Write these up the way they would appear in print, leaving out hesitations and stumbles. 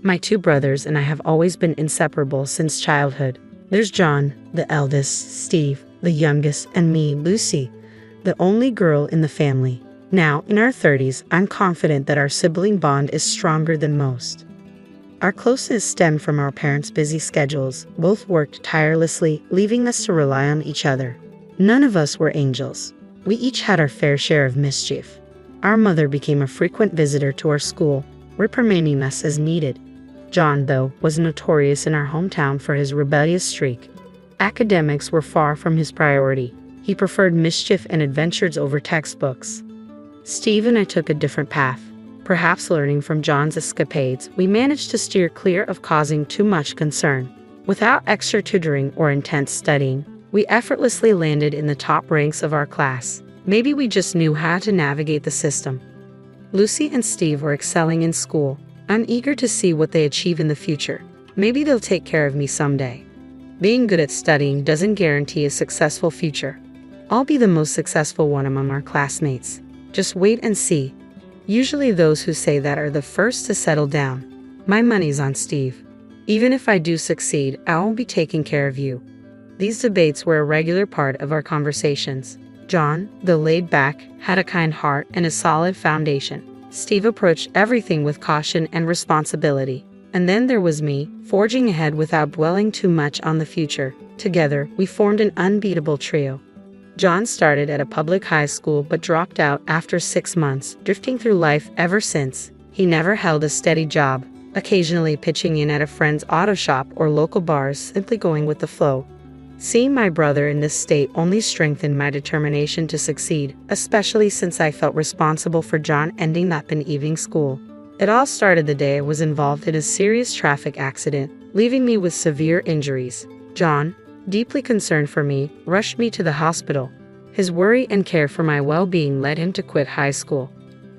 My two brothers and I have always been inseparable since childhood. There's John, the eldest, Steve, the youngest, and me, Lucy, the only girl in the family. Now, in our 30s, I'm confident that our sibling bond is stronger than most. Our closeness stemmed from our parents' busy schedules. Both worked tirelessly, leaving us to rely on each other. None of us were angels. We each had our fair share of mischief. Our mother became a frequent visitor to our school, reprimanding us as needed. John, though, was notorious in our hometown for his rebellious streak. Academics were far from his priority. He preferred mischief and adventures over textbooks. Steve and I took a different path. Perhaps learning from John's escapades, we managed to steer clear of causing too much concern. Without extra tutoring or intense studying, we effortlessly landed in the top ranks of our class. Maybe we just knew how to navigate the system. Lucy and Steve were excelling in school. I'm eager to see what they achieve in the future. Maybe they'll take care of me someday. Being good at studying doesn't guarantee a successful future. I'll be the most successful one among our classmates. Just wait and see. Usually those who say that are the first to settle down. My money's on Steve. Even if I do succeed, I won't be taking care of you. These debates were a regular part of our conversations. John, though laid back, had a kind heart and a solid foundation. Steve approached everything with caution and responsibility. And then there was me, forging ahead without dwelling too much on the future. Together, we formed an unbeatable trio. John started at a public high school but dropped out after 6 months, drifting through life ever since. He never held a steady job, occasionally pitching in at a friend's auto shop or local bars, simply going with the flow. Seeing my brother in this state only strengthened my determination to succeed, especially since I felt responsible for John ending up in evening school. It all started the day I was involved in a serious traffic accident, leaving me with severe injuries. John, deeply concerned for me, rushed me to the hospital. His worry and care for my well-being led him to quit high school.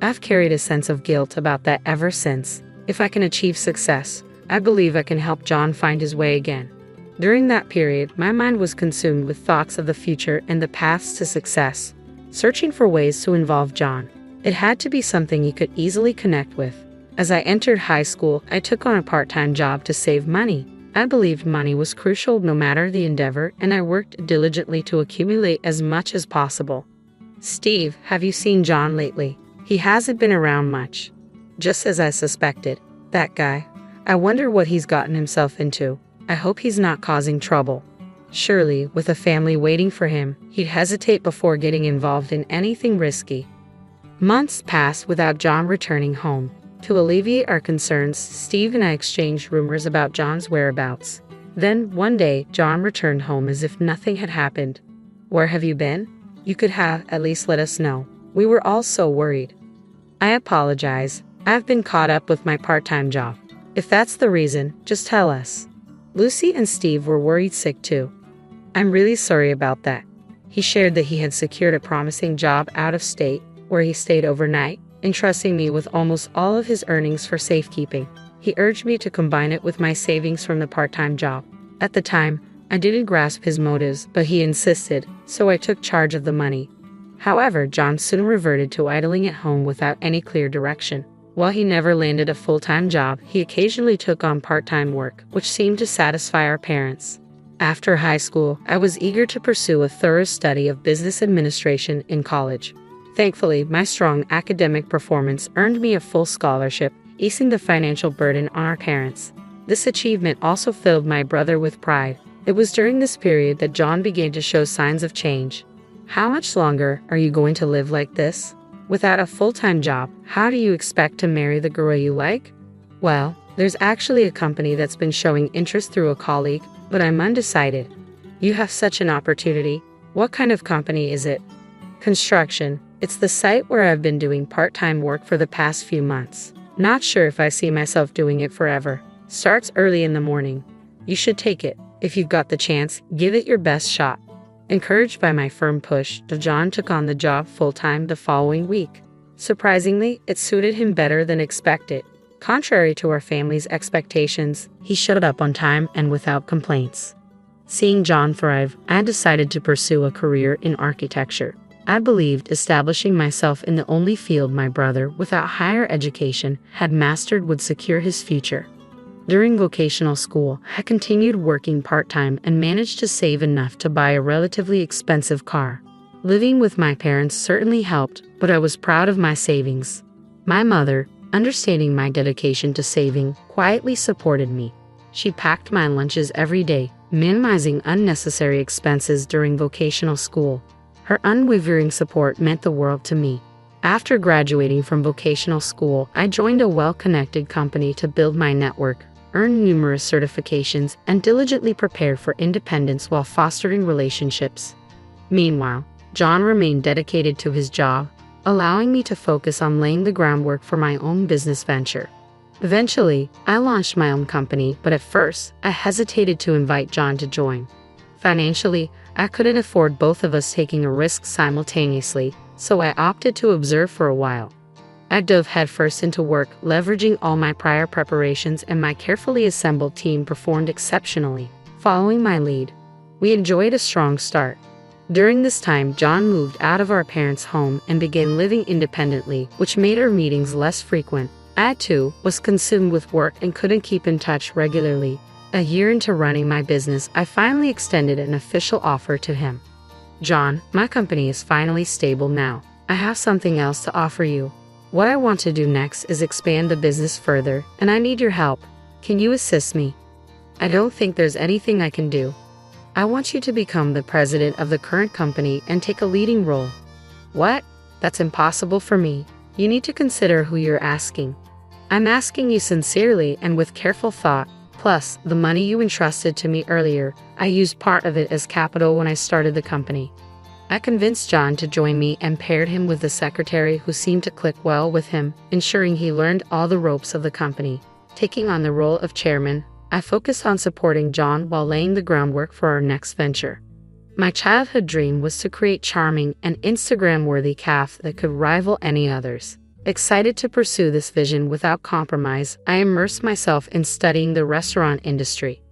I've carried a sense of guilt about that ever since. If I can achieve success, I believe I can help John find his way again. During that period, my mind was consumed with thoughts of the future and the paths to success, searching for ways to involve John. It had to be something he could easily connect with. As I entered high school, I took on a part-time job to save money. I believed money was crucial no matter the endeavor, and I worked diligently to accumulate as much as possible. Steve, have you seen John lately? He hasn't been around much. Just as I suspected. That guy. I wonder what he's gotten himself into. I hope he's not causing trouble. Surely, with a family waiting for him, he'd hesitate before getting involved in anything risky. Months passed without John returning home. To alleviate our concerns, Steve and I exchanged rumors about John's whereabouts. Then, one day, John returned home as if nothing had happened. Where have you been? You could have at least let us know. We were all so worried. I apologize. I've been caught up with my part-time job. If that's the reason, just tell us. Lucy and Steve were worried sick too. I'm really sorry about that. He shared that he had secured a promising job out of state, where he stayed overnight, entrusting me with almost all of his earnings for safekeeping. He urged me to combine it with my savings from the part-time job. At the time, I didn't grasp his motives, but he insisted, so I took charge of the money. However, John soon reverted to idling at home without any clear direction. While he never landed a full-time job, he occasionally took on part-time work, which seemed to satisfy our parents. After high school, I was eager to pursue a thorough study of business administration in college. Thankfully, my strong academic performance earned me a full scholarship, easing the financial burden on our parents. This achievement also filled my brother with pride. It was during this period that John began to show signs of change. How much longer are you going to live like this? Without a full-time job, how do you expect to marry the girl you like? Well, there's actually a company that's been showing interest through a colleague, but I'm undecided. You have such an opportunity. What kind of company is it? Construction. It's the site where I've been doing part-time work for the past few months. Not sure if I see myself doing it forever. Starts early in the morning. You should take it. If you've got the chance, give it your best shot. Encouraged by my firm push, John took on the job full-time the following week. Surprisingly, it suited him better than expected. Contrary to our family's expectations, he showed up on time and without complaints. Seeing John thrive, I decided to pursue a career in architecture. I believed establishing myself in the only field my brother, without higher education, had mastered would secure his future. During vocational school, I continued working part-time and managed to save enough to buy a relatively expensive car. Living with my parents certainly helped, but I was proud of my savings. My mother, understanding my dedication to saving, quietly supported me. She packed my lunches every day, minimizing unnecessary expenses during vocational school. Her unwavering support meant the world to me. After graduating from vocational school, I joined a well-connected company to build my network, earned numerous certifications, and diligently prepared for independence while fostering relationships. Meanwhile, John remained dedicated to his job, allowing me to focus on laying the groundwork for my own business venture. Eventually, I launched my own company, but at first, I hesitated to invite John to join. Financially, I couldn't afford both of us taking a risk simultaneously, so I opted to observe for a while. I dove headfirst into work, leveraging all my prior preparations, and my carefully assembled team performed exceptionally, following my lead. We enjoyed a strong start. During this time, John moved out of our parents' home and began living independently, which made our meetings less frequent. I, too, was consumed with work and couldn't keep in touch regularly. A year into running my business, I finally extended an official offer to him. John, my company is finally stable now. I have something else to offer you. What I want to do next is expand the business further, and I need your help. Can you assist me? I don't think there's anything I can do. I want you to become the president of the current company and take a leading role. What? That's impossible for me. You need to consider who you're asking. I'm asking you sincerely and with careful thought. Plus, the money you entrusted to me earlier, I used part of it as capital when I started the company. I convinced John to join me and paired him with the secretary who seemed to click well with him, ensuring he learned all the ropes of the company. Taking on the role of chairman, I focused on supporting John while laying the groundwork for our next venture. My childhood dream was to create charming and Instagram-worthy cafes that could rival any others. Excited to pursue this vision without compromise, I immersed myself in studying the restaurant industry.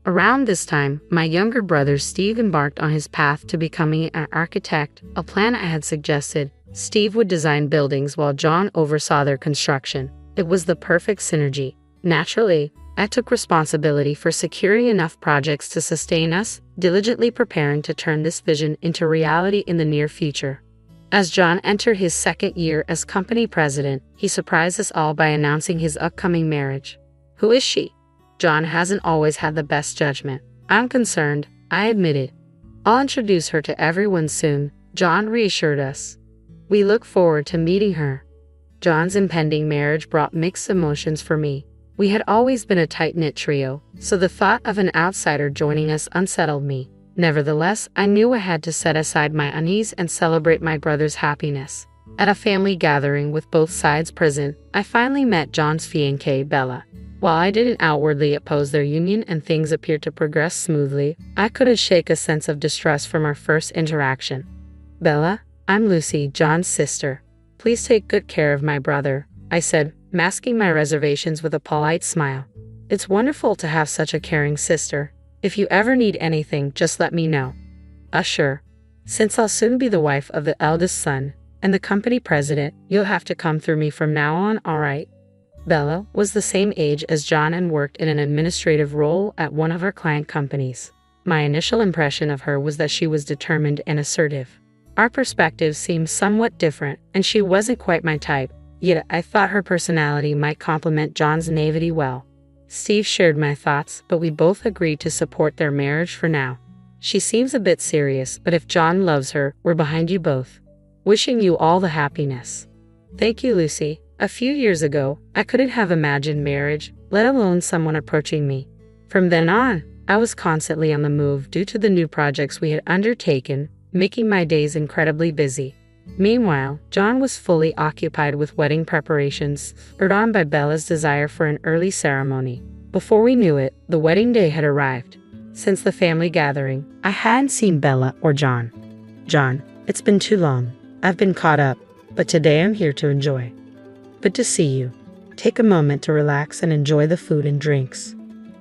Around this time, my younger brother Steve embarked on his path to becoming an architect, a plan I had suggested. Steve would design buildings while John oversaw their construction. It was the perfect synergy. Naturally, I took responsibility for securing enough projects to sustain us, diligently preparing to turn this vision into reality in the near future. As John entered his second year as company president, he surprised us all by announcing his upcoming marriage. Who is she? John hasn't always had the best judgment. I'm concerned, I admitted. I'll introduce her to everyone soon, John reassured us. We look forward to meeting her. John's impending marriage brought mixed emotions for me. We had always been a tight-knit trio, so the thought of an outsider joining us unsettled me. Nevertheless, I knew I had to set aside my unease and celebrate my brother's happiness. At a family gathering with both sides present, I finally met John's fiancée, Bella. While I didn't outwardly oppose their union and things appeared to progress smoothly, I couldn't shake a sense of distrust from our first interaction. Bella, I'm Lucy, John's sister. Please take good care of my brother, I said, masking my reservations with a polite smile. It's wonderful to have such a caring sister. If you ever need anything, just let me know. Sure. Since I'll soon be the wife of the eldest son and the company president, you'll have to come through me from now on, all right? Bella was the same age as John and worked in an administrative role at one of our client companies. My initial impression of her was that she was determined and assertive. Our perspectives seemed somewhat different, and she wasn't quite my type, yet I thought her personality might complement John's naivety well. Steve shared my thoughts, but we both agreed to support their marriage for now. She seems a bit serious, but if John loves her, we're behind you both. Wishing you all the happiness. Thank you, Lucy. A few years ago, I couldn't have imagined marriage, let alone someone approaching me. From then on, I was constantly on the move due to the new projects we had undertaken, making my days incredibly busy. Meanwhile, John was fully occupied with wedding preparations, spurred on by Bella's desire for an early ceremony. Before we knew it, the wedding day had arrived. Since the family gathering, I hadn't seen Bella or John. John, it's been too long. I've been caught up, but today I'm here to enjoy. Good to see you. Take a moment to relax and enjoy the food and drinks.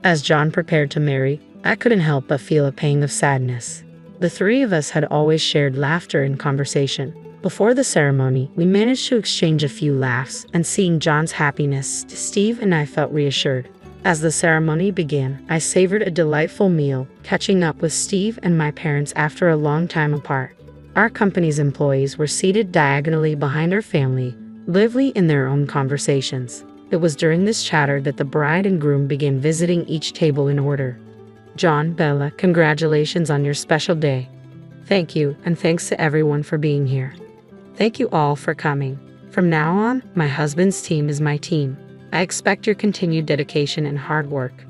As John prepared to marry, I couldn't help but feel a pang of sadness. The three of us had always shared laughter and conversation. Before the ceremony, we managed to exchange a few laughs, and seeing John's happiness, Steve and I felt reassured. As the ceremony began, I savored a delightful meal, catching up with Steve and my parents after a long time apart. Our company's employees were seated diagonally behind our family, lively in their own conversations. It was during this chatter that the bride and groom began visiting each table in order. "John, Bella, congratulations on your special day." "Thank you, and thanks to everyone for being here." "Thank you all for coming. From now on, my husband's team is my team. I expect your continued dedication and hard work."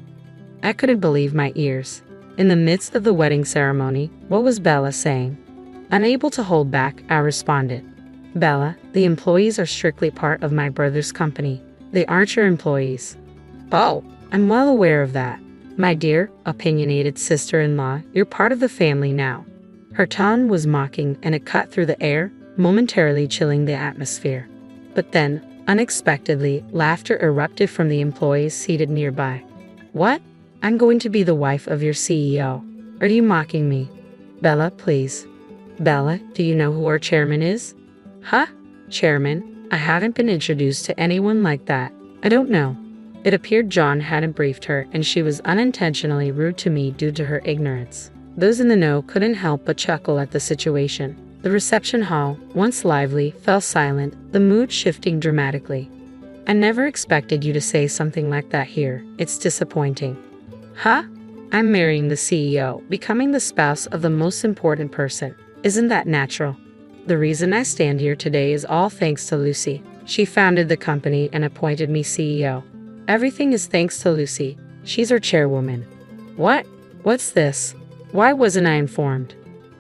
I couldn't believe my ears. In the midst of the wedding ceremony, what was Bella saying? Unable to hold back, I responded, "Bella, the employees are strictly part of my brother's company. They aren't your employees." "Oh, I'm well aware of that. My dear, opinionated sister-in-law, you're part of the family now." Her tone was mocking, and it cut through the air, momentarily chilling the atmosphere. But then, unexpectedly, laughter erupted from the employees seated nearby. "What? I'm going to be the wife of your CEO. Are you mocking me?" "Bella, please." "Bella, do you know who our chairman is?" "Huh? Chairman? I haven't been introduced to anyone like that. I don't know." It appeared John hadn't briefed her, and she was unintentionally rude to me due to her ignorance. Those in the know couldn't help but chuckle at the situation. The reception hall, once lively, fell silent, the mood shifting dramatically. "I never expected you to say something like that here. It's disappointing." "Huh? I'm marrying the CEO, becoming the spouse of the most important person. Isn't that natural? The reason I stand here today is all thanks to Lucy. She founded the company and appointed me CEO. Everything is thanks to Lucy. She's our chairwoman." "What? What's this? Why wasn't I informed?"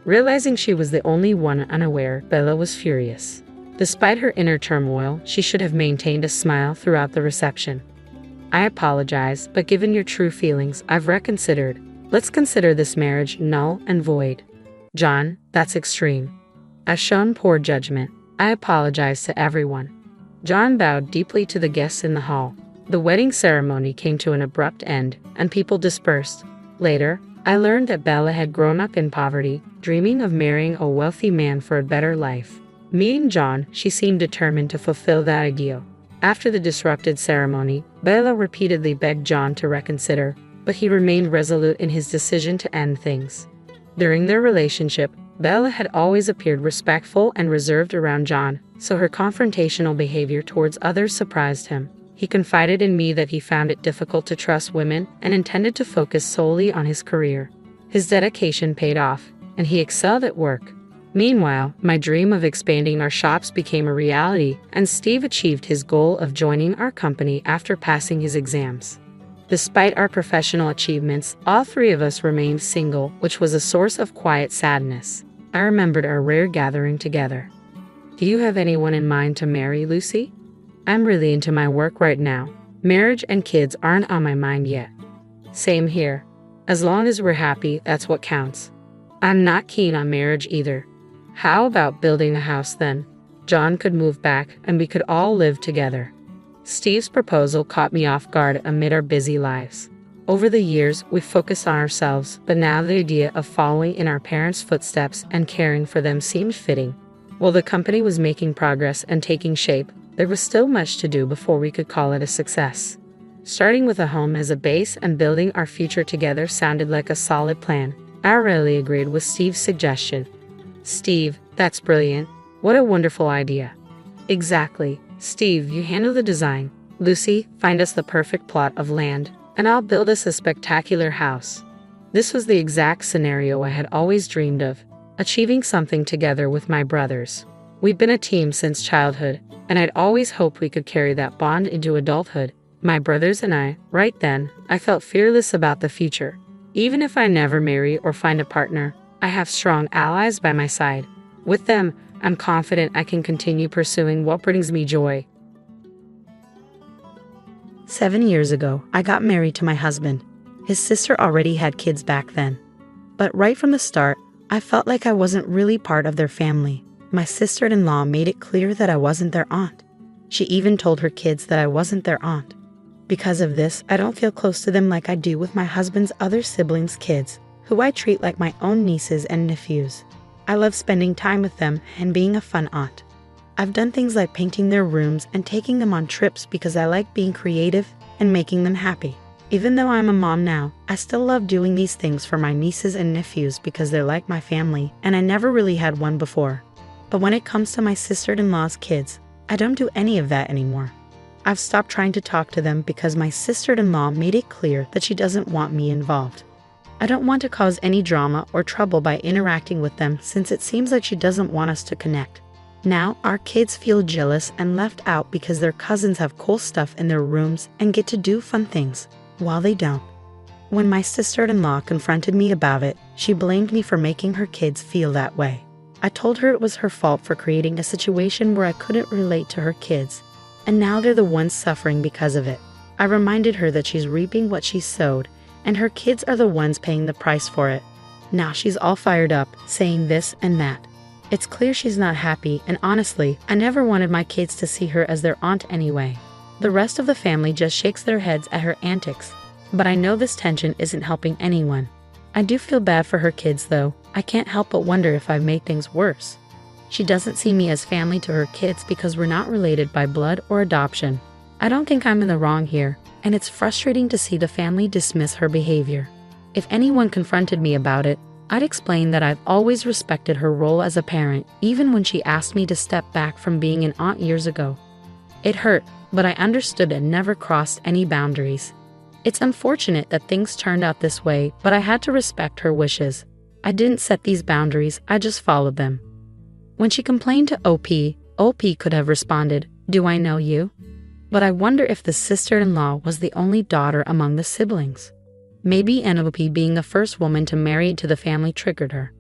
Realizing she was the only one unaware, Bella was furious. Despite her inner turmoil, she should have maintained a smile throughout the reception. "I apologize, but given your true feelings, I've reconsidered. Let's consider this marriage null and void." "John, that's extreme. I've shown poor judgment. I apologize to everyone." John bowed deeply to the guests in the hall. The wedding ceremony came to an abrupt end, and people dispersed. Later, I learned that Bella had grown up in poverty, dreaming of marrying a wealthy man for a better life. Meeting John, she seemed determined to fulfill that ideal. After the disrupted ceremony, Bella repeatedly begged John to reconsider, but he remained resolute in his decision to end things. During their relationship, Bella had always appeared respectful and reserved around John, so her confrontational behavior towards others surprised him. He confided in me that he found it difficult to trust women and intended to focus solely on his career. His dedication paid off, and he excelled at work. Meanwhile, my dream of expanding our shops became a reality, and Steve achieved his goal of joining our company after passing his exams. Despite our professional achievements, all three of us remained single, which was a source of quiet sadness. I remembered our rare gathering together. "Do you have anyone in mind to marry, Lucy?" "I'm really into my work right now. Marriage and kids aren't on my mind yet." "Same here. As long as we're happy, that's what counts." "I'm not keen on marriage either." "How about building a house then? John could move back, and we could all live together." Steve's proposal caught me off guard amid our busy lives. Over the years, we've focused on ourselves, but now the idea of following in our parents' footsteps and caring for them seemed fitting. While the company was making progress and taking shape, there was still much to do before we could call it a success. Starting with a home as a base and building our future together sounded like a solid plan. I rarely agreed with Steve's suggestion. "Steve, that's brilliant. What a wonderful idea." "Exactly. Steve, you handle the design. Lucy, find us the perfect plot of land, and I'll build us a spectacular house." This was the exact scenario I had always dreamed of, achieving something together with my brothers. We'd been a team since childhood, and I'd always hoped we could carry that bond into adulthood. My brothers and I, right then, I felt fearless about the future. Even if I never marry or find a partner, I have strong allies by my side. With them, I'm confident I can continue pursuing what brings me joy. 7 years ago, I got married to my husband. His sister already had kids back then. But right from the start, I felt like I wasn't really part of their family. My sister-in-law made it clear that I wasn't their aunt. She even told her kids that I wasn't their aunt. Because of this, I don't feel close to them like I do with my husband's other siblings' kids, who I treat like my own nieces and nephews. I love spending time with them and being a fun aunt. I've done things like painting their rooms and taking them on trips because I like being creative and making them happy. Even though I'm a mom now, I still love doing these things for my nieces and nephews because they're like my family, and I never really had one before. But when it comes to my sister-in-law's kids, I don't do any of that anymore. I've stopped trying to talk to them because my sister-in-law made it clear that she doesn't want me involved. I don't want to cause any drama or trouble by interacting with them since it seems like she doesn't want us to connect. Now, our kids feel jealous and left out because their cousins have cool stuff in their rooms and get to do fun things, while they don't. When my sister-in-law confronted me about it, she blamed me for making her kids feel that way. I told her it was her fault for creating a situation where I couldn't relate to her kids, and now they're the ones suffering because of it. I reminded her that she's reaping what she sowed, and her kids are the ones paying the price for it. Now she's all fired up, saying this and that. It's clear she's not happy, and honestly, I never wanted my kids to see her as their aunt anyway. The rest of the family just shakes their heads at her antics, but I know this tension isn't helping anyone. I do feel bad for her kids though. I can't help but wonder if I've made things worse. She doesn't see me as family to her kids because we're not related by blood or adoption. I don't think I'm in the wrong here, and it's frustrating to see the family dismiss her behavior. If anyone confronted me about it, I'd explain that I've always respected her role as a parent, even when she asked me to step back from being an aunt years ago. It hurt, but I understood and never crossed any boundaries. It's unfortunate that things turned out this way, but I had to respect her wishes. I didn't set these boundaries, I just followed them. When she complained to OP could have responded, "Do I know you?" But I wonder if the sister-in-law was the only daughter among the siblings. Maybe OP being the first woman to marry into the family triggered her.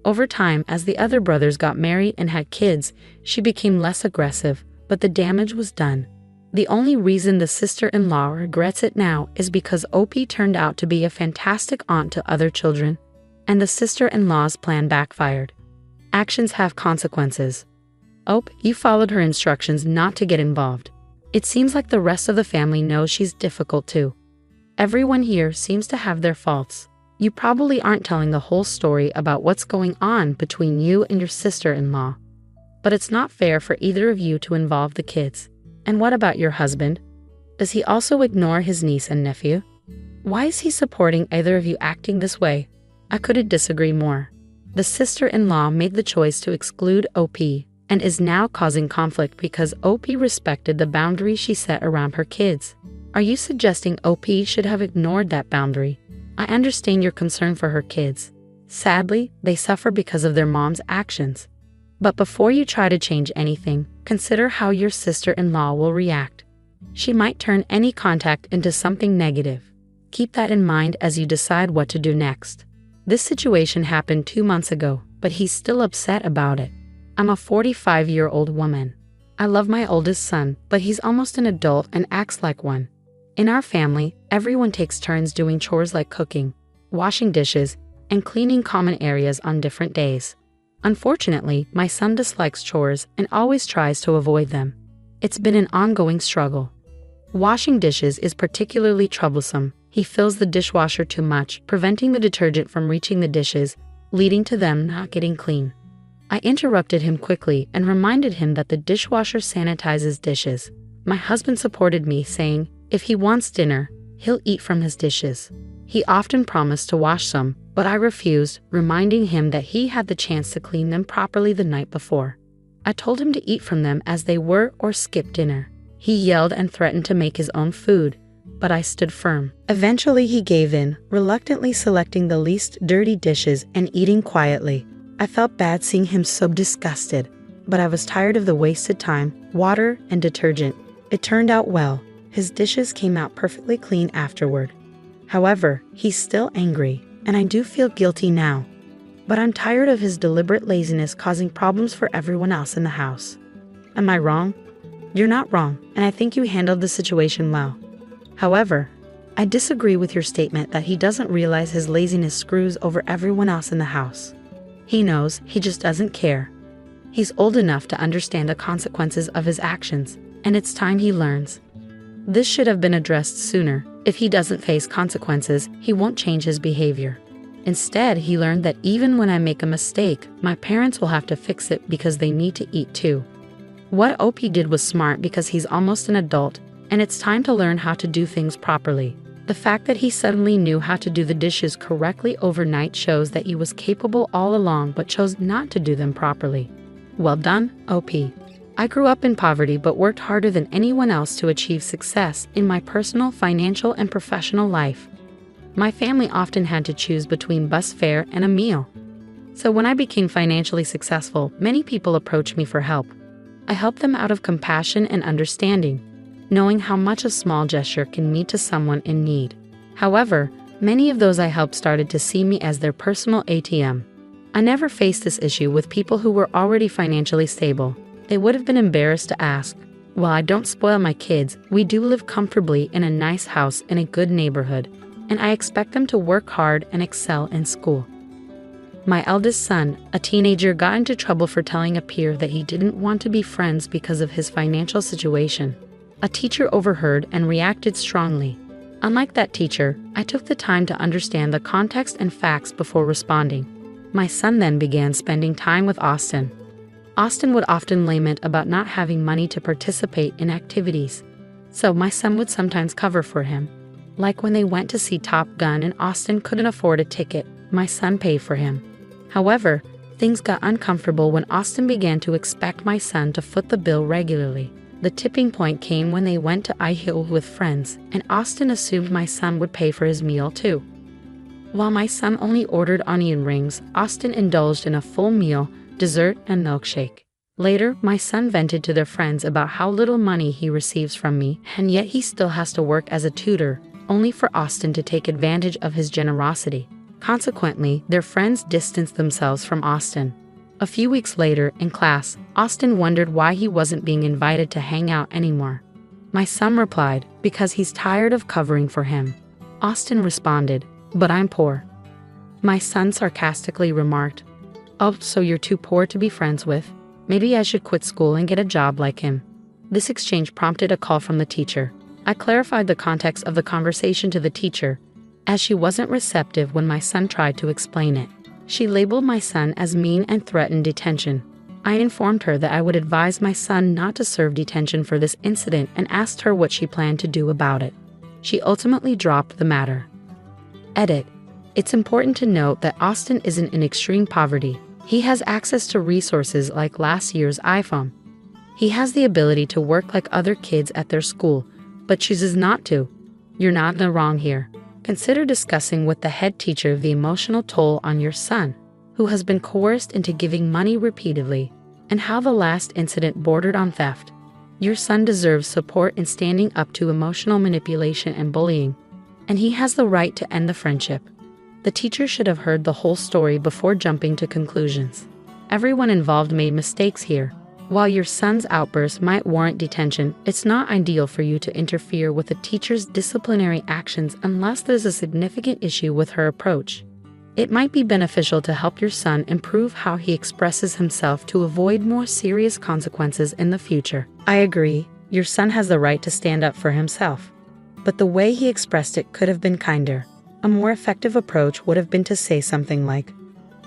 Over time, as the other brothers got married and had kids, she became less aggressive, but the damage was done. The only reason the sister-in-law regrets it now is because OP turned out to be a fantastic aunt to other children, and the sister-in-law's plan backfired. Actions have consequences. You followed her instructions not to get involved. It seems like the rest of the family knows she's difficult too. Everyone here seems to have their faults. You probably aren't telling the whole story about what's going on between you and your sister-in-law. But it's not fair for either of you to involve the kids. And what about your husband? Does he also ignore his niece and nephew? Why is he supporting either of you acting this way? I couldn't disagree more. The sister-in-law made the choice to exclude OP and is now causing conflict because OP respected the boundary she set around her kids. Are you suggesting OP should have ignored that boundary? I understand your concern for her kids. Sadly, they suffer because of their mom's actions. But before you try to change anything, consider how your sister-in-law will react. She might turn any contact into something negative. Keep that in mind as you decide what to do next. This situation happened 2 months ago, but he's still upset about it. I'm a 45-year-old woman. I love my oldest son, but he's almost an adult and acts like one. In our family, everyone takes turns doing chores like cooking, washing dishes, and cleaning common areas on different days. Unfortunately, my son dislikes chores and always tries to avoid them. It's been an ongoing struggle. Washing dishes is particularly troublesome. He fills the dishwasher too much, preventing the detergent from reaching the dishes, leading to them not getting clean. I interrupted him quickly and reminded him that the dishwasher sanitizes dishes. My husband supported me, saying, if he wants dinner, he'll eat from his dishes. He often promised to wash some, but I refused, reminding him that he had the chance to clean them properly the night before. I told him to eat from them as they were or skip dinner. He yelled and threatened to make his own food, but I stood firm. Eventually he gave in, reluctantly selecting the least dirty dishes and eating quietly. I felt bad seeing him so disgusted, but I was tired of the wasted time, water, and detergent. It turned out well. His dishes came out perfectly clean afterward. However, he's still angry, and I do feel guilty now. But I'm tired of his deliberate laziness causing problems for everyone else in the house. Am I wrong? You're not wrong, and I think you handled the situation well. However, I disagree with your statement that he doesn't realize his laziness screws over everyone else in the house. He knows, he just doesn't care. He's old enough to understand the consequences of his actions, and it's time he learns. This should have been addressed sooner. If he doesn't face consequences, he won't change his behavior. Instead, he learned that even when I make a mistake, my parents will have to fix it because they need to eat too. What OP did was smart because he's almost an adult, and it's time to learn how to do things properly. The fact that he suddenly knew how to do the dishes correctly overnight shows that he was capable all along but chose not to do them properly. Well done, OP. I grew up in poverty but worked harder than anyone else to achieve success in my personal, financial, and professional life. My family often had to choose between bus fare and a meal. So when I became financially successful, many people approached me for help. I helped them out of compassion and understanding, knowing how much a small gesture can mean to someone in need. However, many of those I helped started to see me as their personal ATM. I never faced this issue with people who were already financially stable. They would have been embarrassed to ask. While I don't spoil my kids, we do live comfortably in a nice house in a good neighborhood, and I expect them to work hard and excel in school. My eldest son, a teenager, got into trouble for telling a peer that he didn't want to be friends because of his financial situation. A teacher overheard and reacted strongly. Unlike that teacher, I took the time to understand the context and facts before responding. My son then began spending time with Austin. Austin would often lament about not having money to participate in activities, so my son would sometimes cover for him. Like when they went to see Top Gun and Austin couldn't afford a ticket, my son paid for him. However, things got uncomfortable when Austin began to expect my son to foot the bill regularly. The tipping point came when they went to Ihill with friends, and Austin assumed my son would pay for his meal too. While my son only ordered onion rings, Austin indulged in a full meal, dessert, and milkshake. Later, my son vented to their friends about how little money he receives from me, and yet he still has to work as a tutor, only for Austin to take advantage of his generosity. Consequently, their friends distanced themselves from Austin. A few weeks later, in class, Austin wondered why he wasn't being invited to hang out anymore. My son replied, because he's tired of covering for him. Austin responded, but I'm poor. My son sarcastically remarked, oh, so you're too poor to be friends with? Maybe I should quit school and get a job like him. This exchange prompted a call from the teacher. I clarified the context of the conversation to the teacher, as she wasn't receptive when my son tried to explain it. She labeled my son as mean and threatened detention. I informed her that I would advise my son not to serve detention for this incident and asked her what she planned to do about it. She ultimately dropped the matter. Edit. It's important to note that Austin isn't in extreme poverty. He has access to resources like last year's iPhone. He has the ability to work like other kids at their school, but chooses not to. You're not in the wrong here. Consider discussing with the head teacher the emotional toll on your son, who has been coerced into giving money repeatedly, and how the last incident bordered on theft. Your son deserves support in standing up to emotional manipulation and bullying, and he has the right to end the friendship. The teacher should have heard the whole story before jumping to conclusions. Everyone involved made mistakes here. While your son's outburst might warrant detention, it's not ideal for you to interfere with a teacher's disciplinary actions unless there's a significant issue with her approach. It might be beneficial to help your son improve how he expresses himself to avoid more serious consequences in the future. I agree, your son has the right to stand up for himself. But the way he expressed it could have been kinder. A more effective approach would have been to say something like,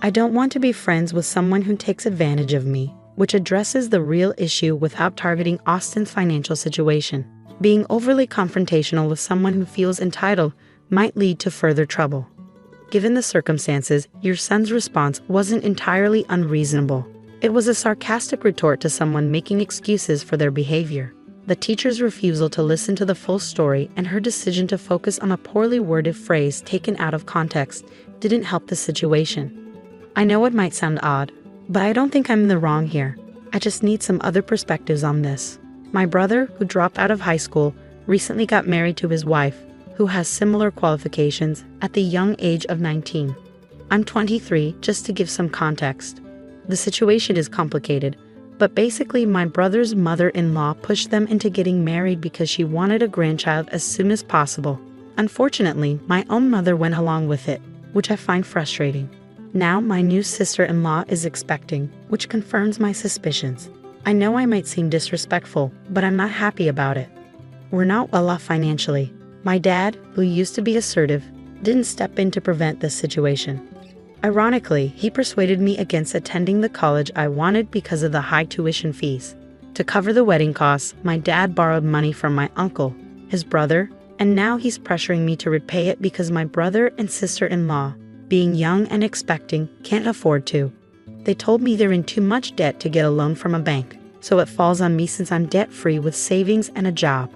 I don't want to be friends with someone who takes advantage of me, which addresses the real issue without targeting Austin's financial situation. Being overly confrontational with someone who feels entitled might lead to further trouble. Given the circumstances, your son's response wasn't entirely unreasonable. It was a sarcastic retort to someone making excuses for their behavior. The teacher's refusal to listen to the full story and her decision to focus on a poorly worded phrase taken out of context didn't help the situation. I know it might sound odd, but I don't think I'm in the wrong here. I just need some other perspectives on this. My brother, who dropped out of high school, recently got married to his wife, who has similar qualifications, at the young age of 19. I'm 23, just to give some context. The situation is complicated, but basically my brother's mother-in-law pushed them into getting married because she wanted a grandchild as soon as possible. Unfortunately, my own mother went along with it, which I find frustrating. Now my new sister-in-law is expecting, which confirms my suspicions. I know I might seem disrespectful, but I'm not happy about it. We're not well off financially. My dad, who used to be assertive, didn't step in to prevent this situation. Ironically, he persuaded me against attending the college I wanted because of the high tuition fees. To cover the wedding costs, my dad borrowed money from my uncle, his brother, And now he's pressuring me to repay it because my brother and sister-in-law, being young and expecting, can't afford to. They told me they're in too much debt to get a loan from a bank, so it falls on me since I'm debt-free with savings and a job.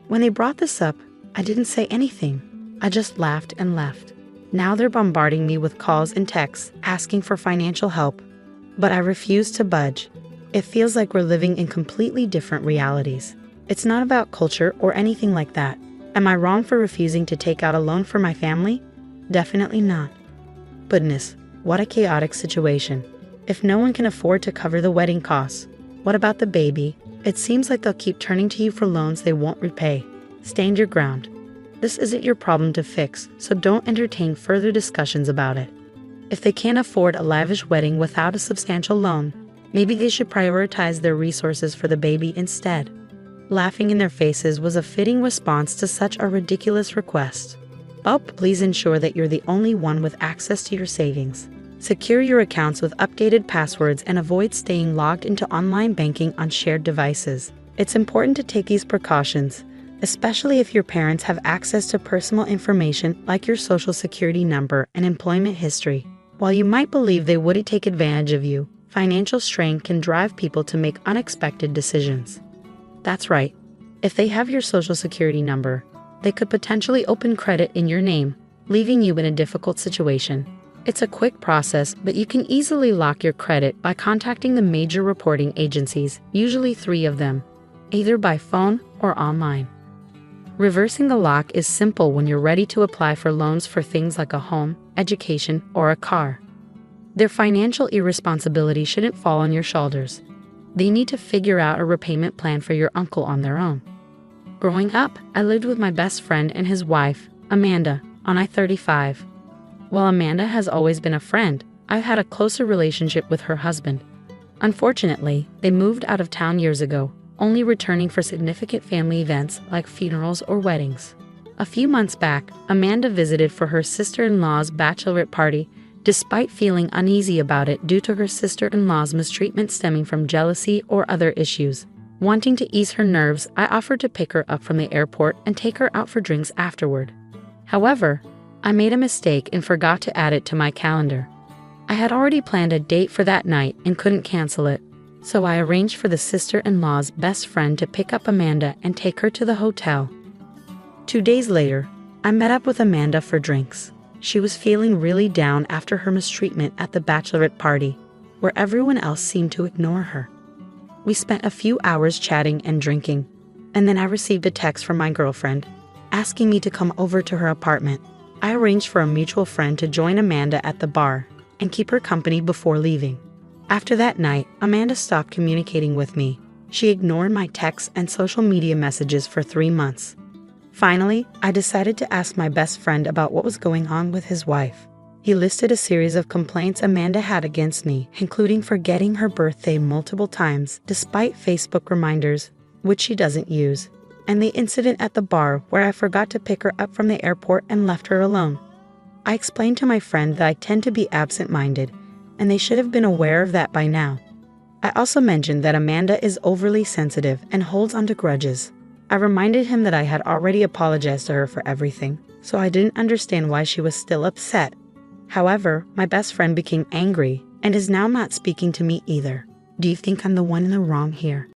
When they brought this up, I didn't say anything. I just laughed and left. Now they're bombarding me with calls and texts asking for financial help, but I refuse to budge. It feels like we're living in completely different realities. It's not about culture or anything like that. Am I wrong for refusing to take out a loan for my family? Definitely not. Goodness, what a chaotic situation. If no one can afford to cover the wedding costs, what about the baby? It seems like they'll keep turning to you for loans they won't repay. Stand your ground. This isn't your problem to fix, so don't entertain further discussions about it. If they can't afford a lavish wedding without a substantial loan, maybe they should prioritize their resources for the baby instead. Laughing in their faces was a fitting response to such a ridiculous request. But please ensure that you're the only one with access to your savings. Secure your accounts with updated passwords and avoid staying logged into online banking on shared devices. It's important to take these precautions, especially if your parents have access to personal information like your social security number and employment history. While you might believe they wouldn't take advantage of you, financial strain can drive people to make unexpected decisions. That's right. If they have your social security number, they could potentially open credit in your name, leaving you in a difficult situation. It's a quick process, but you can easily lock your credit by contacting the major reporting agencies, usually 3 of them, either by phone or online. Reversing the lock is simple when you're ready to apply for loans for things like a home, education, or a car. Their financial irresponsibility shouldn't fall on your shoulders. They need to figure out a repayment plan for your uncle on their own. Growing up, I lived with my best friend and his wife, Amanda, on I-35. While Amanda has always been a friend, I've had a closer relationship with her husband. Unfortunately, they moved out of town years ago, only returning for significant family events like funerals or weddings. A few months back, Amanda visited for her sister-in-law's bachelorette party, despite feeling uneasy about it due to her sister-in-law's mistreatment stemming from jealousy or other issues. Wanting to ease her nerves, I offered to pick her up from the airport and take her out for drinks afterward. However, I made a mistake and forgot to add it to my calendar. I had already planned a date for that night and couldn't cancel it, so I arranged for the sister-in-law's best friend to pick up Amanda and take her to the hotel. 2 days later, I met up with Amanda for drinks. She was feeling really down after her mistreatment at the bachelorette party, where everyone else seemed to ignore her. We spent a few hours chatting and drinking, and then I received a text from my girlfriend, asking me to come over to her apartment. I arranged for a mutual friend to join Amanda at the bar and keep her company before leaving. After that night, Amanda stopped communicating with me. She ignored my texts and social media messages for 3 months. Finally, I decided to ask my best friend about what was going on with his wife. He listed a series of complaints Amanda had against me, including forgetting her birthday multiple times despite Facebook reminders, which she doesn't use, and the incident at the bar where I forgot to pick her up from the airport and left her alone. I explained to my friend that I tend to be absent-minded, and they should have been aware of that by now. I also mentioned that Amanda is overly sensitive and holds onto grudges. I reminded him that I had already apologized to her for everything, so I didn't understand why she was still upset. However, my best friend became angry and is now not speaking to me either. Do you think I'm the one in the wrong here?